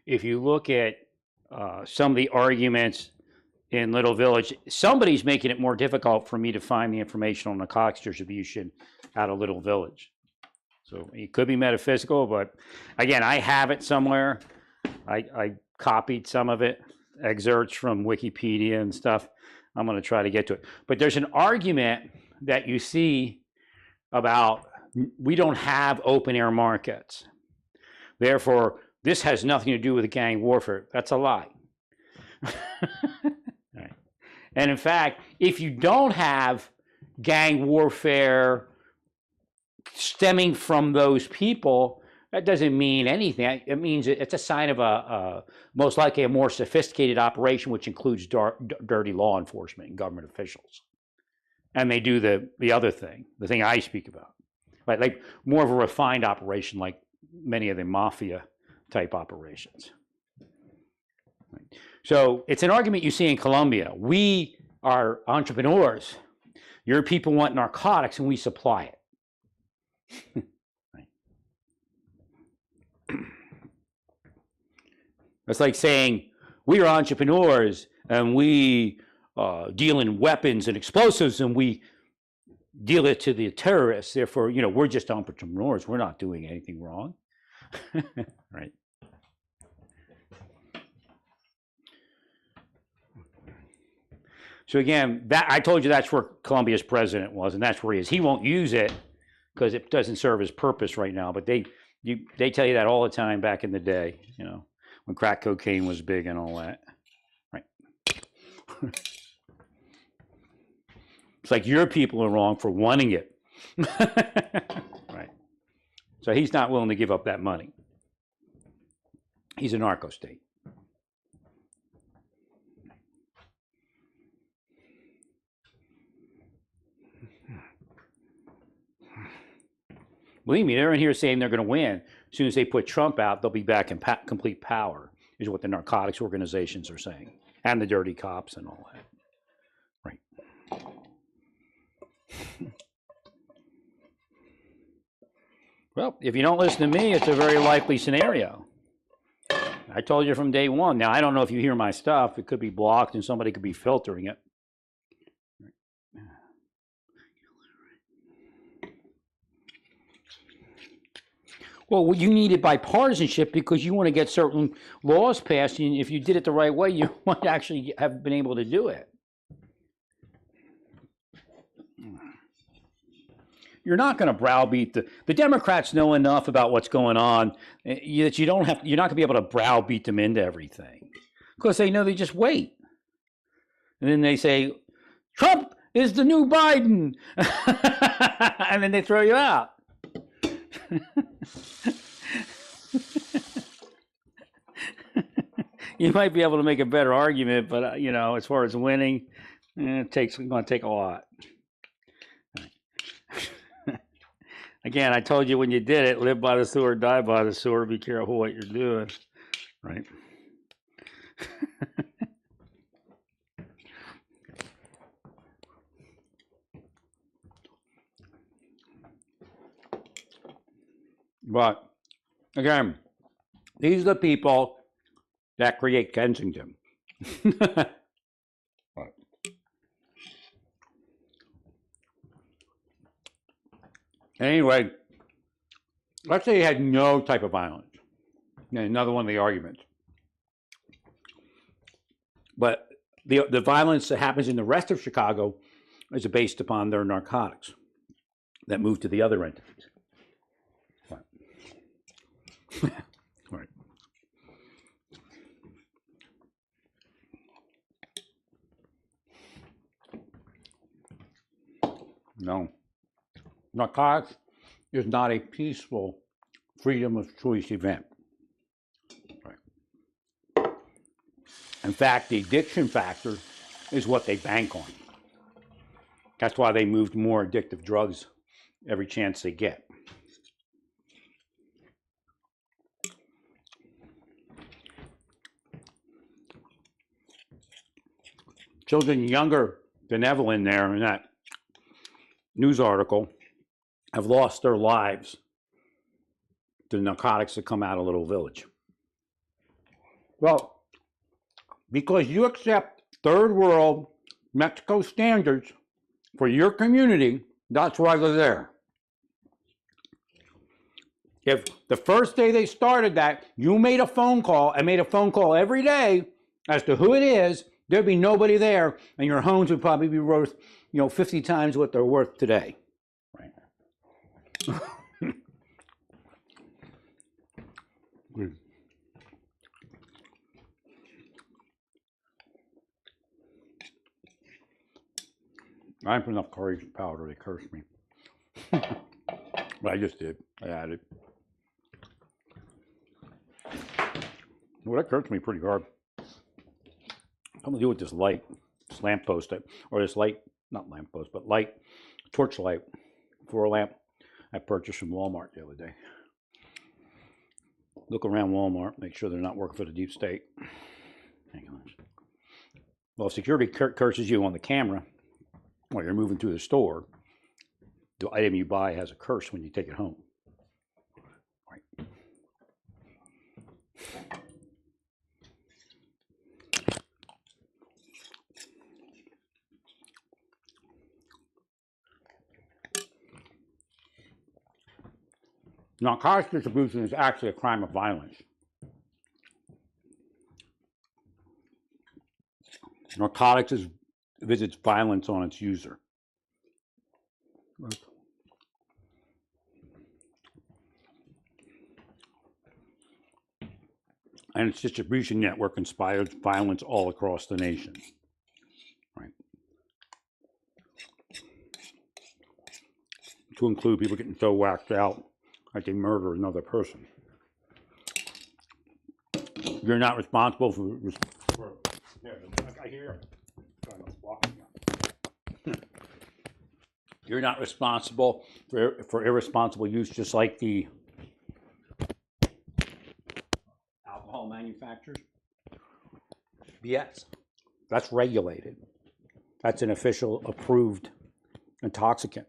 if you look at some of the arguments in Little Village, somebody's making it more difficult for me to find the information on narcotics distribution out of Little Village. So it could be metaphysical, but again, I have it somewhere. I copied some of it, excerpts from Wikipedia and stuff. I'm going to try to get to it. But there's an argument that you see about we don't have open air markets. Therefore, this has nothing to do with gang warfare. That's a lie. Right. And in fact, if you don't have gang warfare stemming from those people, that doesn't mean anything. It means it's a sign of a most likely a more sophisticated operation, which includes dirty law enforcement and government officials. And they do the other thing, the thing I speak about, right? Like more of a refined operation, like many of the mafia type operations. Right. So it's an argument you see in Colombia. We are entrepreneurs. Your people want narcotics and we supply it. Right. It's like saying we are entrepreneurs and we deal in weapons and explosives and we deal it to the terrorists. Therefore, we're just entrepreneurs. We're not doing anything wrong. Right. So again, that I told you that's where Colombia's president was, and that's where he is. He won't use it because it doesn't serve his purpose right now. But they tell you that all the time back in the day, when crack cocaine was big and all that. Right. It's like your people are wrong for wanting it. Right. So he's not willing to give up that money. He's a narco state. Believe me, they're in here saying they're going to win. As soon as they put Trump out, they'll be back in complete power, is what the narcotics organizations are saying, and the dirty cops and all that. Right. Well, if you don't listen to me, it's a very likely scenario. I told you from day one. Now, I don't know if you hear my stuff. It could be blocked and somebody could be filtering it. Well, you needed bipartisanship because you want to get certain laws passed, and if you did it the right way, you might actually have been able to do it. You're not going to browbeat the Democrats know enough about what's going on that you're not going to be able to browbeat them into everything because they know they just wait. And then they say, Trump is the new Biden. And then they throw you out. You might be able to make a better argument, but as far as winning, it's going to take a lot. Again, I told you when you did it, live by the sewer, die by the sewer. Be careful what you're doing, right? But again, these are the people that create Kensington. Anyway, let's say you had no type of violence. Another one of the arguments. But the violence that happens in the rest of Chicago is based upon their narcotics that move to the other entities. Right. No. Narcotics is not a peaceful freedom of choice event. Right. In fact, the addiction factor is what they bank on. That's why they moved more addictive drugs every chance they get. Children younger than Evelyn there in that news article have lost their lives to the narcotics that come out of Little Village. Well, because you accept third world Mexico standards for your community, that's why they're there. If the first day they started that, you made a phone call and made a phone call every day as to who it is, there'd be nobody there, and your homes would probably be worth, 50 times what they're worth today. Right. Good. I didn't put enough curry powder, they cursed me. But I just did. I added. Well, that hurts me pretty hard. I'm gonna do with this light, this lamppost, or this light, not lamppost, but light, torch light for a lamp I purchased from Walmart the other day. Look around Walmart, make sure they're not working for the deep state. Hang on. Well, if security curses you on the camera while you're moving through the store, the item you buy has a curse when you take it home. Right. Narcotics distribution is actually a crime of violence. Narcotics visits violence on its user. And its distribution network inspires violence all across the nation. Right. To include people getting so whacked out that they murder another person. You're not responsible for I hear you. You're not responsible for irresponsible use, just like the alcohol manufacturers. Yes, that's regulated. That's an official approved intoxicant.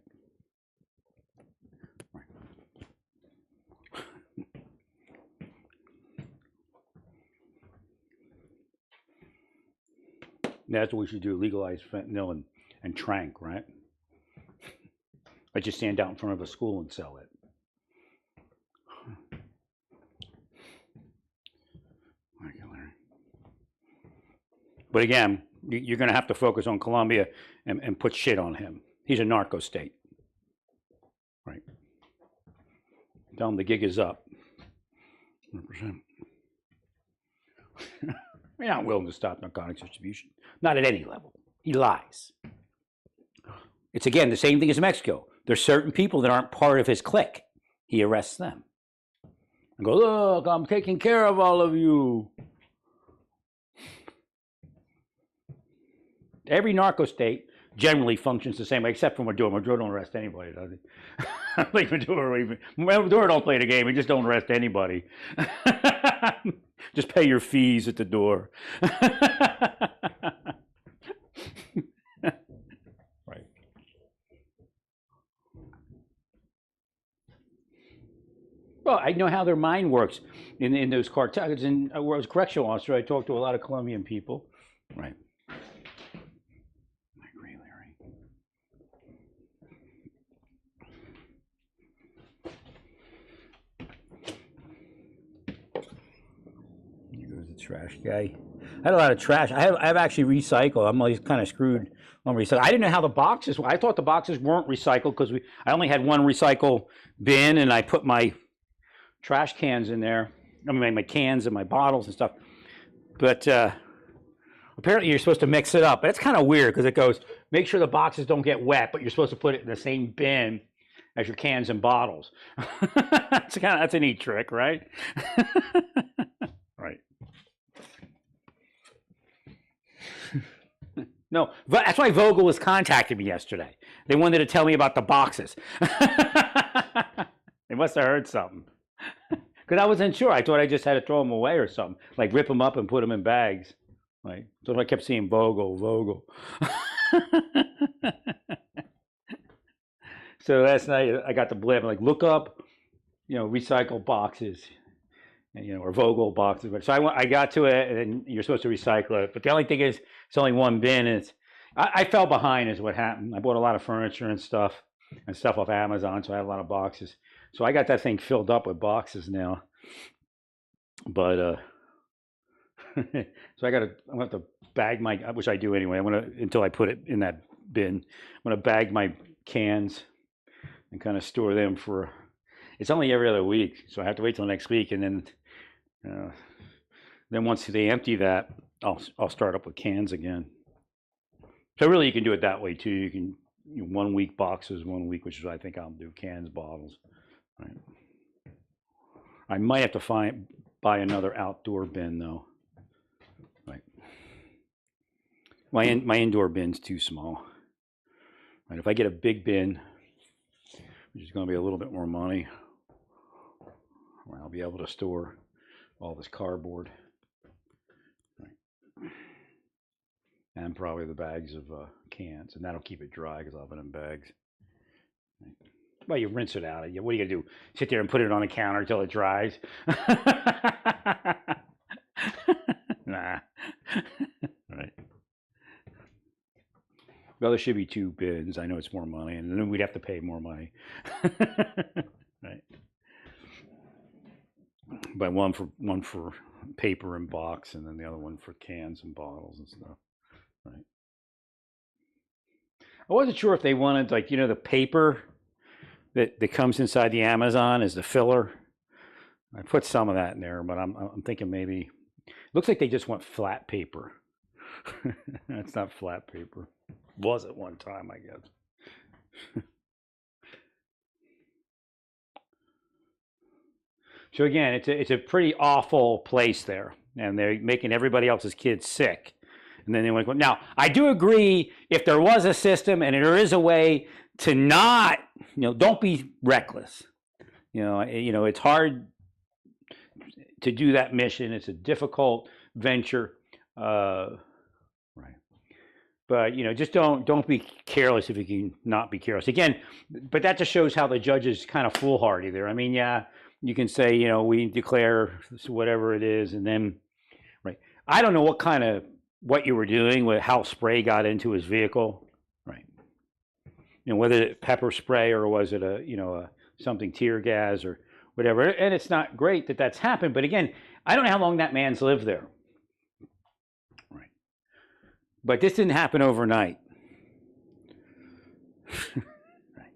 That's what we should do, legalize fentanyl and trank, right? I just stand out in front of a school and sell it. But again, you're going to have to focus on Colombia and put shit on him. He's a narco state. Right. Tell him the gig is up. 100%. We're not willing to stop narcotics distribution. Not at any level. He lies. It's, again, the same thing as Mexico. There's certain people that aren't part of his clique. He arrests them. And goes, look, I'm taking care of all of you. Every narco state generally functions the same way, except for Maduro. Maduro don't arrest anybody, does he? Like Maduro don't play the game. He just don't arrest anybody. Just pay your fees at the door. Right. Well, I know how their mind works in those cartels. And I was a correctional officer. I talked to a lot of Colombian people. Right. I agree, Larry. Here goes the trash guy. I had a lot of trash. I've actually recycled. I'm always kind of screwed on recycle. I didn't know how the boxes. I thought the boxes weren't recycled because I only had one recycle bin, and I put my trash cans in there. I mean, my cans and my bottles and stuff. But apparently, you're supposed to mix it up. That's kind of weird because it goes, make sure the boxes don't get wet, but you're supposed to put it in the same bin as your cans and bottles. That's a neat trick, right? Right. No, that's why Vogel was contacting me yesterday. They wanted to tell me about the boxes. They must have heard something. Because I wasn't sure. I thought I just had to throw them away or something. Like rip them up and put them in bags. Right. So I kept seeing Vogel. So last night I got the blip. Like, look up, recycle boxes. or Vogel boxes. So I got to it, and then you're supposed to recycle it. But the only thing is, it's only one bin. And I fell behind, is what happened. I bought a lot of furniture and stuff off Amazon, so I had a lot of boxes. So I got that thing filled up with boxes now. But so I'm gonna have to bag my, which I do anyway. Until I put it in that bin, I'm gonna bag my cans and kind of store them for. It's only every other week, so I have to wait till next week, and then once they empty that, I'll start up with cans again. So really, you can do it that way too. You can 1 week boxes, 1 week, which is what I think I'll do, cans, bottles. Right. I might have to buy another outdoor bin though. Right. My indoor bin's too small. Right. If I get a big bin, which is going to be a little bit more money, I'll be able to store all this cardboard. Right. And probably the bags of cans, and that'll keep it dry because I'll have it in bags. Right. Well, you rinse it out. What are you gonna do? Sit there and put it on the counter until it dries? Nah. Right. Well, there should be 2 bins. I know it's more money, and then we'd have to pay more money. Right. But one for paper and box, and then the other one for cans and bottles and stuff. Right. I wasn't sure if they wanted, like, the paper that comes inside the Amazon as the filler. I put some of that in there, but I'm thinking maybe it looks like they just want flat paper. That's not flat paper. Was at one time, I guess. So again, it's a pretty awful place there, and they're making everybody else's kids sick. And then they want to go. Now, I do agree, if there was a system and there is a way to not, don't be reckless. It's hard to do that mission. It's a difficult venture, right? But just don't be careless if you can not be careless. Again, but that just shows how the judge is kind of foolhardy there. I mean, yeah, you can say, we declare whatever it is, and then, right? I don't know what you were doing with how spray got into his vehicle, right? Whether it pepper spray or was it a something tear gas or whatever. And it's not great that that's happened, but again, I don't know how long that man's lived there, right? But this didn't happen overnight. Right.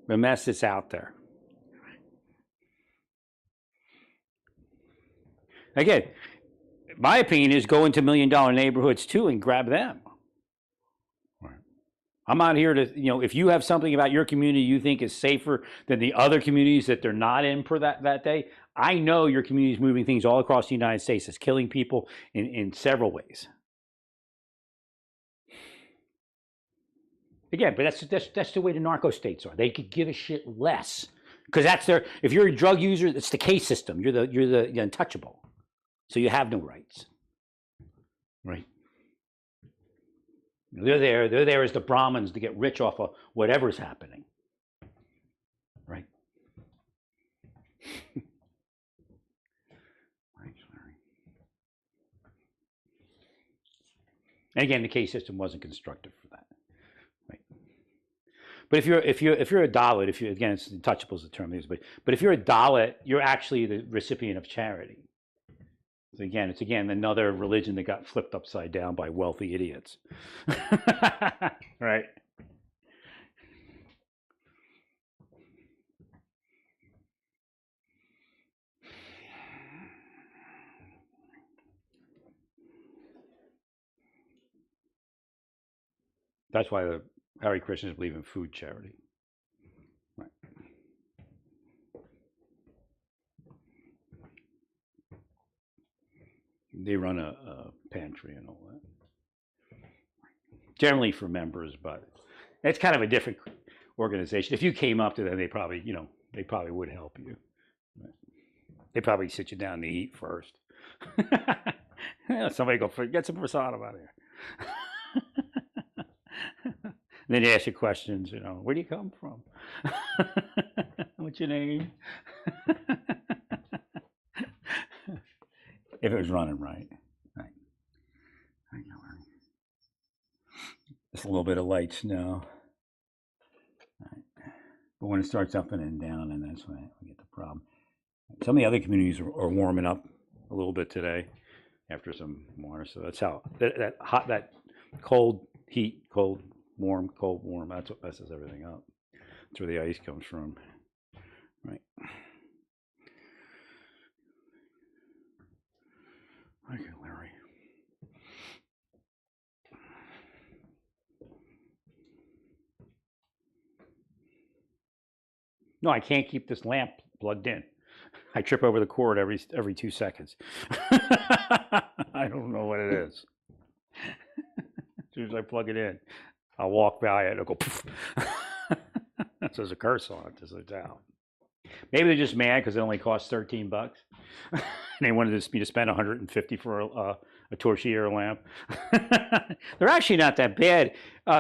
The mess that's out there. Again, my opinion is go into $1 million neighborhoods too and grab them. Right. I'm out here to, if you have something about your community you think is safer than the other communities that they're not in for that day, I know your community is moving things all across the United States. It's killing people in several ways. Again, but that's the way the narco states are. They could give a shit less because that's if you're a drug user, it's the case system. You're the untouchable. So you have no rights, right? They're there as the Brahmins to get rich off of whatever's happening, right? And again, the case system wasn't constructive for that, right? But if you're a Dalit, again, it's untouchable is the term used, but if you're a Dalit, you're actually the recipient of charity. So again, it's another religion that got flipped upside down by wealthy idiots. Right? That's why the Hare Krishnas believe in food charity. Right. They run a pantry and all that. Generally for members, but it's kind of a different organization. If you came up to them, they probably would help you. Right. They probably sit you down to eat first. Somebody go get some prasadam out of here. And then they ask you questions, where do you come from? What's your name? If it was running right. Right. Just a little bit of light snow. Right. But when it starts up and down, and that's when we get the problem. Some of the other communities are warming up a little bit today after some water. So that's how that cold, heat, cold, warm, cold, warm. That's what messes everything up. That's where the ice comes from. Right. Okay, Larry. No, I can't keep this lamp plugged in. I trip over the cord every 2 seconds. I don't know what it is. As soon as I plug it in, I'll walk by it. It'll go poof. There's a curse on it. There's no doubt. Maybe they're just mad because it only costs $13. And they wanted me to spend $150 for a torchieres lamp. They're actually not that bad.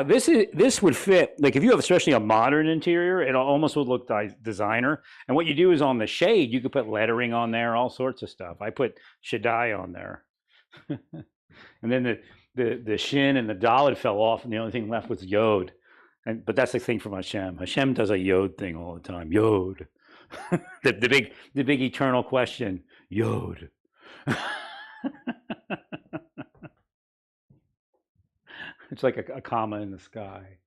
This would fit, like if you have especially a modern interior, it almost would look designer. And what you do is on the shade, you could put lettering on there, all sorts of stuff. I put Shaddai on there. And then the shin and the dalet fell off, and the only thing left was yod. But that's the thing from Hashem. Hashem does a yod thing all the time. Yod. the big eternal question. Yod. It's like a comma in the sky.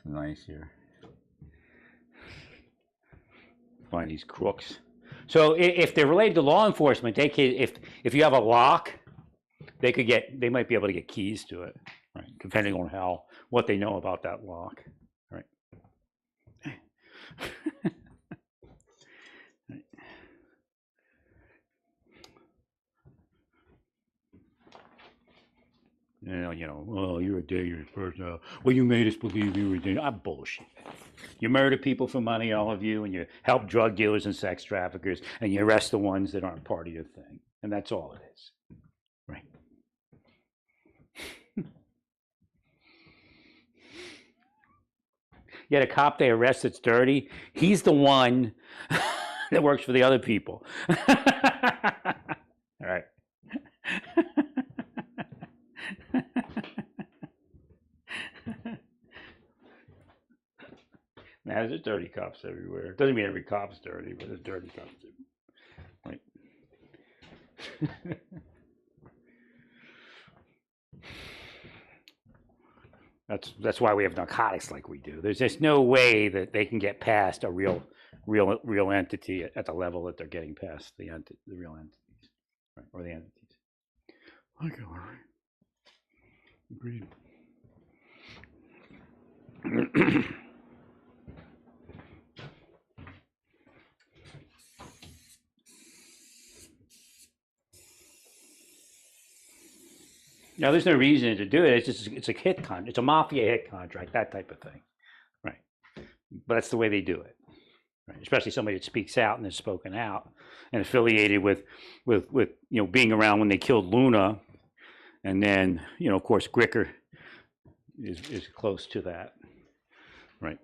It's nice here. Find these crooks. So if they're related to law enforcement, they could, if you have a lock, they might be able to get keys to it, right? Depending on what they know about that lock, right? Oh, you're a dangerous person. Well, you made us believe you were dangerous. I'm bullshit. You murder people for money, all of you, and you help drug dealers and sex traffickers, and you arrest the ones that aren't part of your thing. And that's all it is. Right. Yet a cop they arrest that's dirty, he's the one that works for the other people. All right. Now, there's dirty cops everywhere. Doesn't mean every cop's dirty, but there's dirty cops too. Right. That's why we have narcotics like we do. There's just no way that they can get past a real entity at the level that they're getting past the real entities, right? Or the entities. Okay, all right. Agreed. Now, there's no reason to do it. It's a hit contract. It's a mafia hit contract, that type of thing, right? But that's the way they do it, right? Especially somebody that speaks out and has spoken out and affiliated with being around when they killed Luna, and then of course Gricker is close to that, right?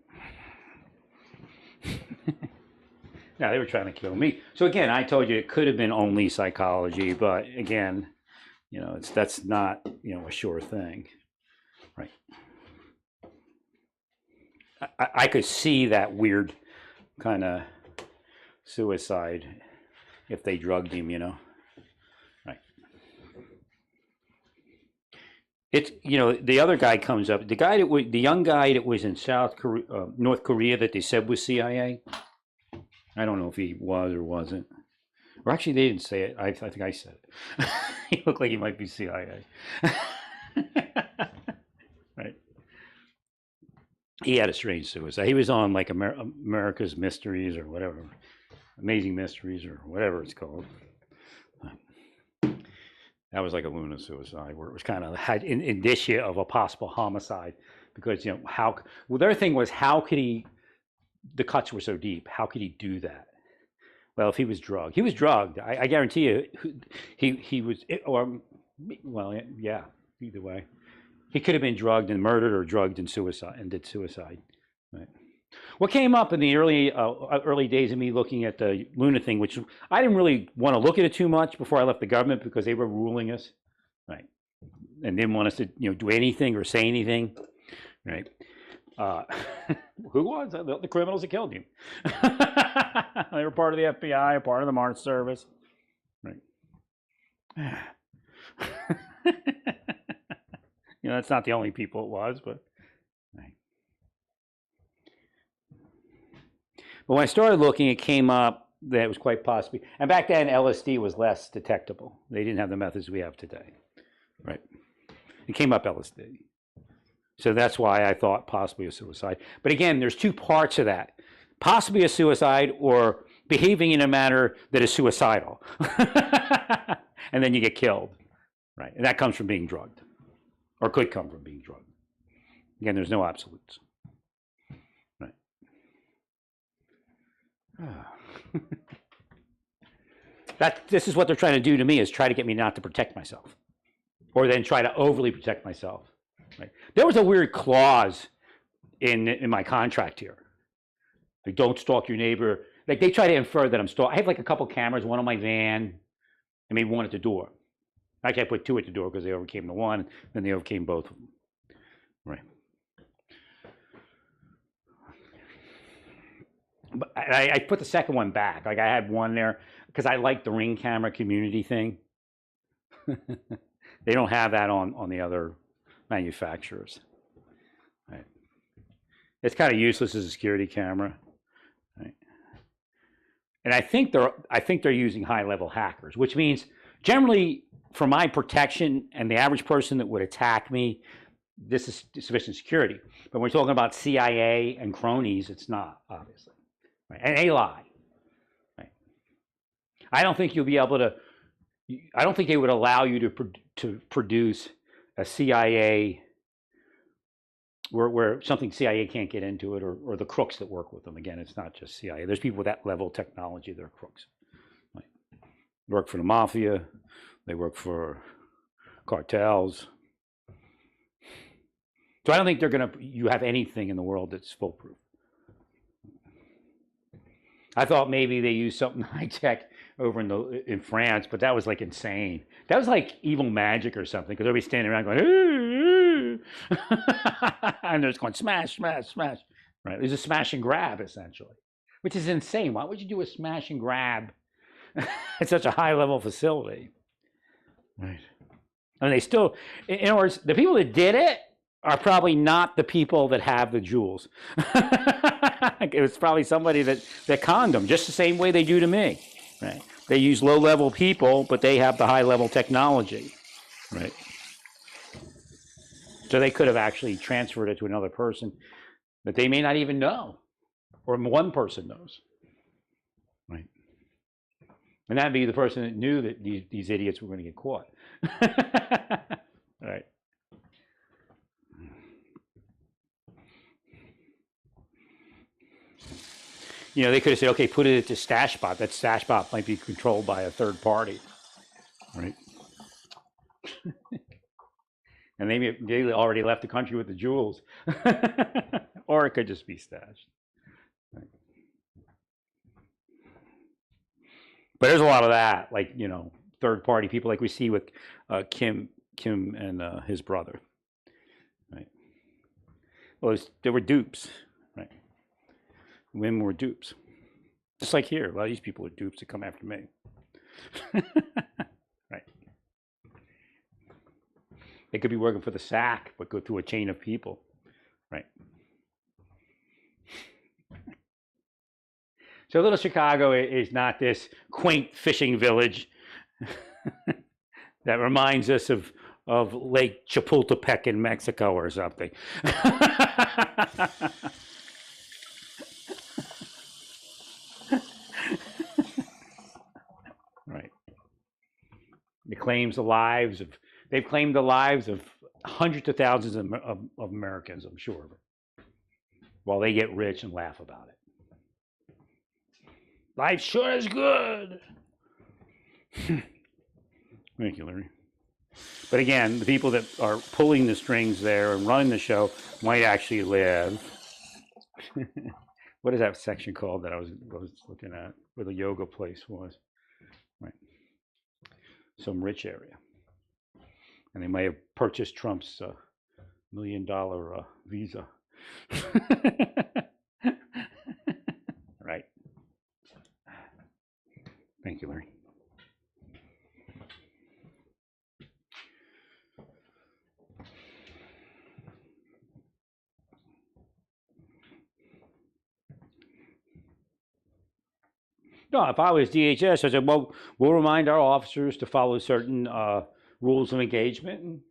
Now they were trying to kill me. So again, I told you it could have been only psychology, but again. That's not, a sure thing, right? I could see that weird kind of suicide if they drugged him, right? It's, the other guy comes up, the young guy that was in North Korea that they said was CIA. I don't know if he was or wasn't. Or actually, they didn't say it. I think I said it. He looked like he might be CIA. Right. He had a strange suicide. He was on like America's Mysteries or whatever, Amazing Mysteries or whatever it's called. That was like a Luna suicide, where it was kind of had an indicia of a possible homicide, because their thing was, how could he? The cuts were so deep. How could he do that? Well, if he was drugged, he was drugged. I guarantee you, he was, or well, yeah, either way, he could have been drugged and murdered, or drugged and suicide and did suicide. Right. What came up in the early days of me looking at the Luna thing, which I didn't really want to look at it too much before I left the government because they were ruling us, right, and didn't want us to do anything or say anything, right. Uh, who was the criminals that killed him? They were part of the FBI, part of the Mars Service, right? That's not the only people it was, but. Right. But when I started looking, it came up that it was quite possibly, and back then LSD was less detectable. They didn't have the methods we have today, right? It came up LSD. So that's why I thought possibly a suicide. But again, there's two parts of that. Possibly a suicide or behaving in a manner that is suicidal. And then you get killed, right? And that comes from being drugged, or could come from being drugged. Again, there's no absolutes. Right. This is what they're trying to do to me, is try to get me not to protect myself, or then try to overly protect myself. Right. There was a weird clause in my contract here. Like, don't stalk your neighbor. Like, they try to infer that I'm stalking. I have like a couple cameras, one on my van, and maybe one at the door. Actually, I put two at the door because they overcame the one, then they overcame both of them. Right. But I put the second one back. Like, I had one there because I like the Ring camera community thing. They don't have that on the other manufacturers. Right. It's kind of useless as a security camera. Right. And I think they're using high-level hackers, which means generally for my protection and the average person that would attack me, this is sufficient security. But when we're talking about CIA and cronies, it's not, obviously. Right. And they lie. Right. I don't think you'll be able to. I don't think they would allow you to produce a CIA where something CIA can't get into it, or the crooks that work with them. Again, it's not just CIA. There's people with that level of technology that are crooks. Right. They work for the mafia. They work for cartels. So I don't think you have anything in the world that's foolproof. I thought maybe they used something high tech over in France, but that was like insane. That was like evil magic or something, because everybody's standing around going, and they're just going smash, smash, smash. Right? It was a smash and grab essentially, which is insane. Why would you do a smash and grab at such a high level facility? Right. And they still, in other words, the people that did it are probably not the people that have the jewels. It was probably somebody that conned them, just the same way they do to me. Right? They use low-level people, but they have the high-level technology. Right? So they could have actually transferred it to another person that they may not even know, or one person knows. Right? And that'd be the person that knew that these idiots were going to get caught. Right? They could have said, okay, put it into StashBot. That StashBot might be controlled by a third party, right? And they already left the country with the jewels. Or it could just be stashed. Right. But there's a lot of that, like, third party people like we see with Kim and his brother. Right. Well, they were dupes. Right. Women were dupes. Just like here, a lot of these people are dupes that come after me. Right. They could be working for the SAC, but go through a chain of people. Right. So Little Chicago is not this quaint fishing village that reminds us of Lake Chapultepec in Mexico or something. Right. They've claimed the lives of hundreds of thousands of Americans, I'm sure, while they get rich and laugh about it. Life sure is good. Thank you, Larry. But again, the people that are pulling the strings there and running the show might actually live. What is that section called that I was looking at, where the yoga place was? Right, some rich area, and they may have purchased Trump's $1 million visa. Right. Thank you, Larry. No, if I was DHS, I said, well, we'll remind our officers to follow certain rules of engagement. And,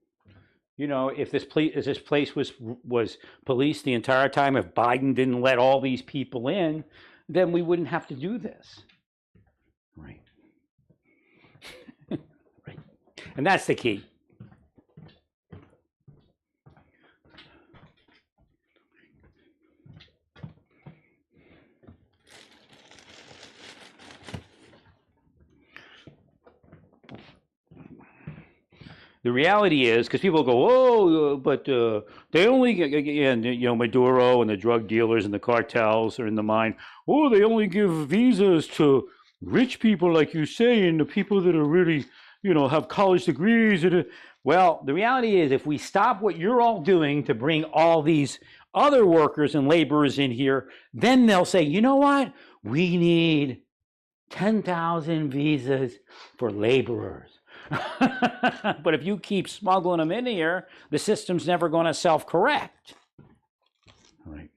you know, if this place was policed the entire time, if Biden didn't let all these people in, then we wouldn't have to do this. Right. Right. And that's the key. The reality is, because people go, oh, but they only get, and you know, Maduro and the drug dealers and the cartels are in the mind. Oh, they only give visas to rich people, like you say, and the people that are really, you know, have college degrees. Well, the reality is, if we stop what you're all doing to bring all these other workers and laborers in here, then they'll say, you know what? We need 10,000 visas for laborers. But if you keep smuggling them in here, the system's never going to self-correct. Right.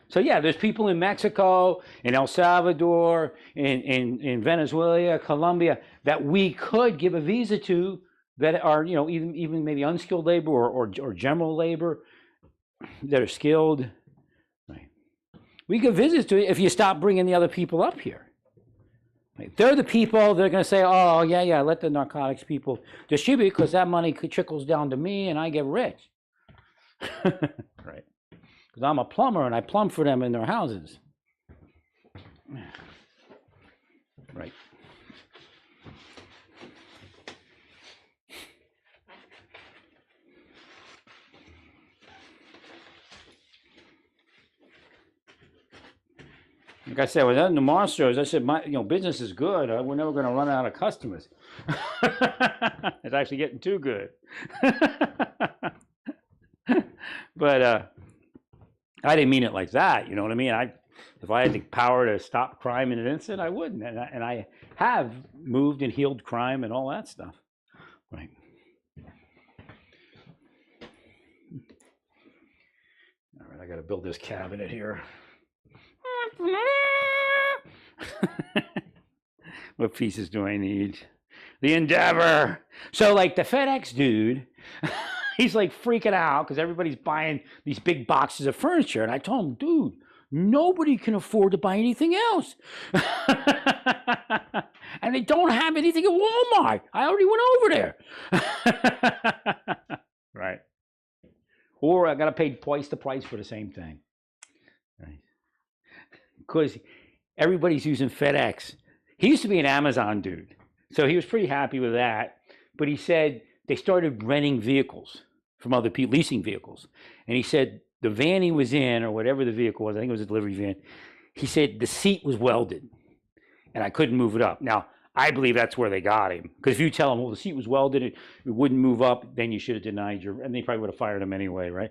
So yeah, there's people in Mexico, in El Salvador, in Venezuela, Colombia, that we could give a visa to, that are, you know, even maybe unskilled labor or general labor that are skilled. We could visit to it if you stop bringing the other people up here. Right? They're the people that are going to say, oh, yeah, let the narcotics people distribute because that money trickles down to me and I get rich. Right. Because I'm a plumber and I plumb for them in their houses. Right. Like I said, with the Mars shows, I said, my business is good. We're never going to run out of customers. It's actually getting too good. But I didn't mean it like that. You know what I mean? If I had the power to stop crime in an instant, I wouldn't. And I have moved and healed crime and all that stuff. Right. All right, I got to build this cabinet here. What pieces do I need? The Endeavor. So like the FedEx dude, he's like freaking out because everybody's buying these big boxes of furniture. And I told him, dude, nobody can afford to buy anything else. And they don't have anything at Walmart. I already went over there. Right. Or I got to pay twice the price for the same thing. Right. Because everybody's using FedEx. He used to be an Amazon dude, so he was pretty happy with that. But he said they started renting vehicles from other people, leasing vehicles. And he said the van he was in, or whatever the vehicle was, I think it was a delivery van, he said the seat was welded, and I couldn't move it up. Now, I believe that's where they got him. Because if you tell him, well, the seat was welded, it wouldn't move up, then you should have denied and they probably would have fired him anyway, right?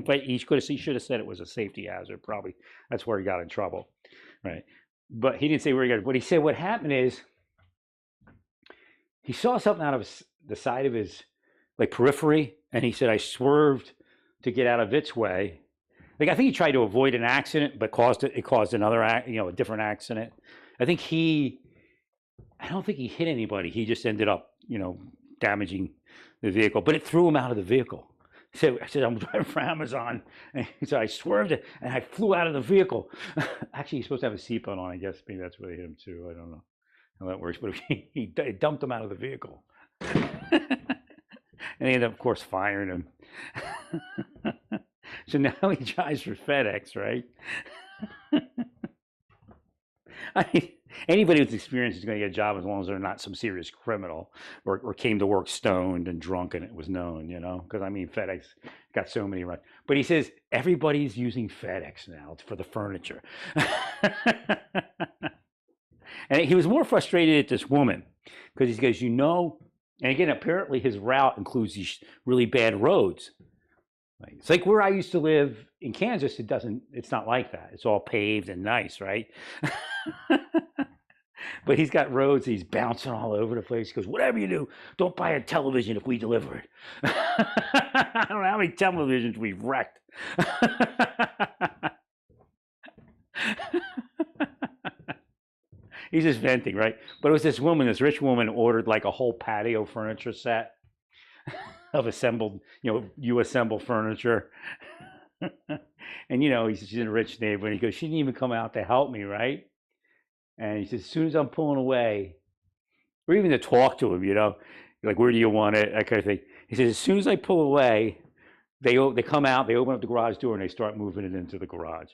But he should have said it was a safety hazard, probably. That's where he got in trouble, right? But he didn't say where he got it. But he said what happened is he saw something out of the side of his periphery, and he said, I swerved to get out of its way. I think he tried to avoid an accident, but it caused another, a different accident. I don't think he hit anybody. He just ended up, damaging the vehicle, but it threw him out of the vehicle. I said, I'm driving for Amazon. And so I swerved it and I flew out of the vehicle. Actually, he's supposed to have a seatbelt on. I guess maybe that's where they hit him too. I don't know how that works, but he dumped him out of the vehicle. And they ended up, of course, firing him. So now he drives for FedEx, right? I mean, anybody with experience is going to get a job as long as they're not some serious criminal or came to work stoned and drunk and it was known, you know? Because I mean, FedEx got so many runs. But he says everybody's using FedEx now for the furniture. And he was more frustrated at this woman because he goes, you know, and again, apparently his route includes these really bad roads. It's like where I used to live in Kansas, it's not like that. It's all paved and nice, right? But he's got roads, he's bouncing all over the place. He goes, whatever you do, don't buy a television if we deliver it. I don't know how many televisions we've wrecked. He's just venting, right? But it was this woman, this rich woman, ordered like a whole patio furniture set of assembled, you know, you assemble furniture. And, you know, she's in a rich neighborhood. He goes, she didn't even come out to help me, right? And he says, as soon as I'm pulling away, or even to talk to him, you know, like, where do you want it? That kind of thing. He says, as soon as I pull away, they come out, they open up the garage door, and they start moving it into the garage.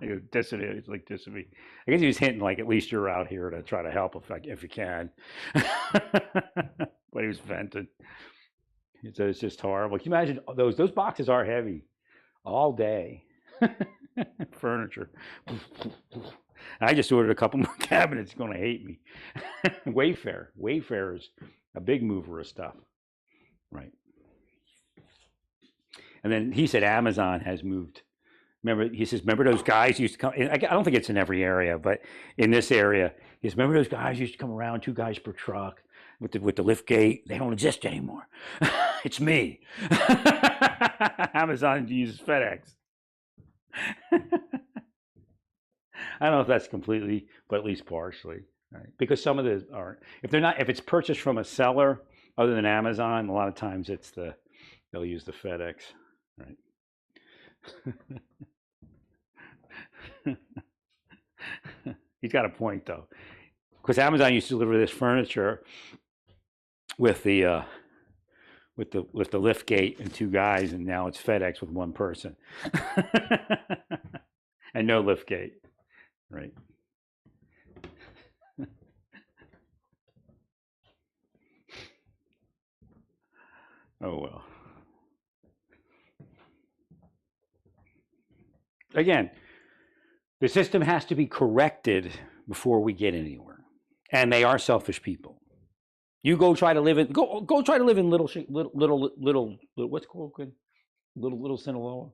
It's like this to me. I guess he was hinting like, at least you're out here to try to help if you can. But he was venting. It's just horrible. Can you imagine those boxes are heavy all day. Furniture. I just ordered a couple more cabinets. He's going to hate me. Wayfair is a big mover of stuff, right? And then he said Amazon has moved. He says, remember those guys used to come? I don't think it's in every area, but in this area, he says, remember those guys used to come around, 2 guys per truck with the lift gate? They don't exist anymore. It's me. Amazon uses FedEx. I don't know if that's completely, but at least partially, right? Because some of the aren't. If it's purchased from a seller other than Amazon, a lot of times they'll use the FedEx, right? He's got a point though, because Amazon used to deliver this furniture with the lift gate and 2 guys, and now it's FedEx with 1 person and no lift gate, right? Oh well. Again, the system has to be corrected before we get anywhere, and they are selfish people. You go try to live in try to live in little what's called little Sinaloa,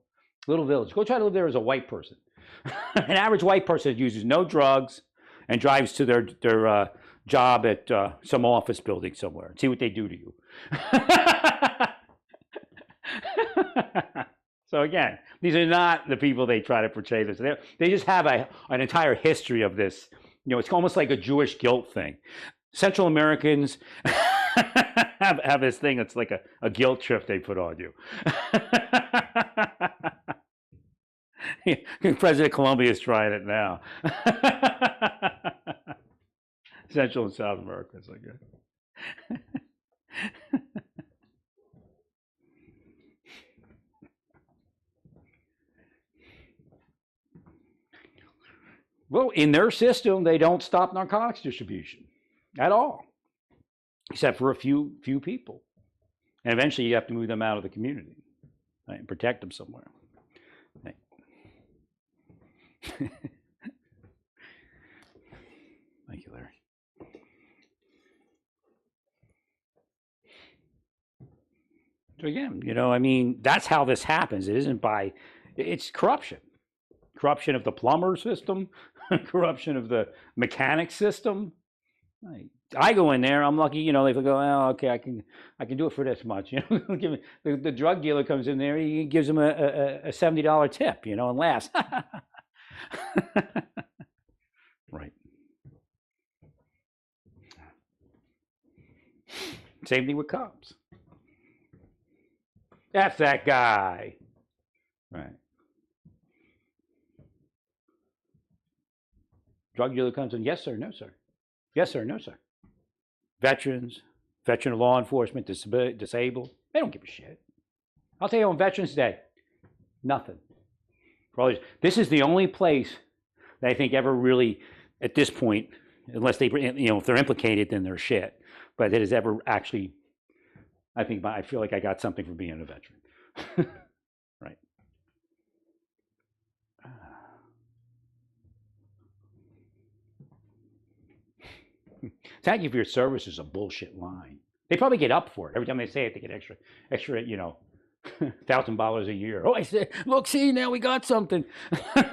little village. Go try to live there as a white person. An average white person uses no drugs and drives to their job at some office building somewhere. See what they do to you. So again, these are not the people they try to portray this. They just have an entire history of this. You know, it's almost like a Jewish guilt thing. Central Americans have this thing that's like a guilt trip they put on you. President Colombia is trying it now. Central and South America is like that. Well, in their system, they don't stop narcotics distribution at all, except for a few people. And eventually you have to move them out of the community, right, and protect them somewhere. Right. Thank you, Larry. So again, you know, I mean, that's how this happens. It isn't it's corruption. Corruption of the plumber system, corruption of the mechanic system. I go in there, I'm lucky, you know, they go, oh, okay, I can do it for this much. You know, the drug dealer comes in there, he gives him a $70 tip, you know, and laughs. Right. Same thing with cops. That's that guy. Right. Drug dealer comes in, yes, sir, no, sir. Yes, sir, no, sir. Veteran law enforcement, disabled, they don't give a shit. I'll tell you on Veterans Day, nothing. This is the only place that I think ever really, at this point, unless they, if they're implicated, then they're shit. But it has ever actually, I feel like I got something for being a veteran. Right. Thank you for your service is a bullshit line. They probably get up for it. Every time they say it, they get extra, $1,000 a year. Oh, I said, look, see, now we got something. There's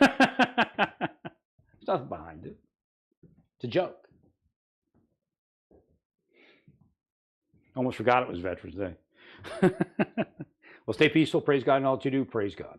nothing behind it. It's a joke. Almost forgot it was Veterans Day. Well, stay peaceful. Praise God in all that you do. Praise God.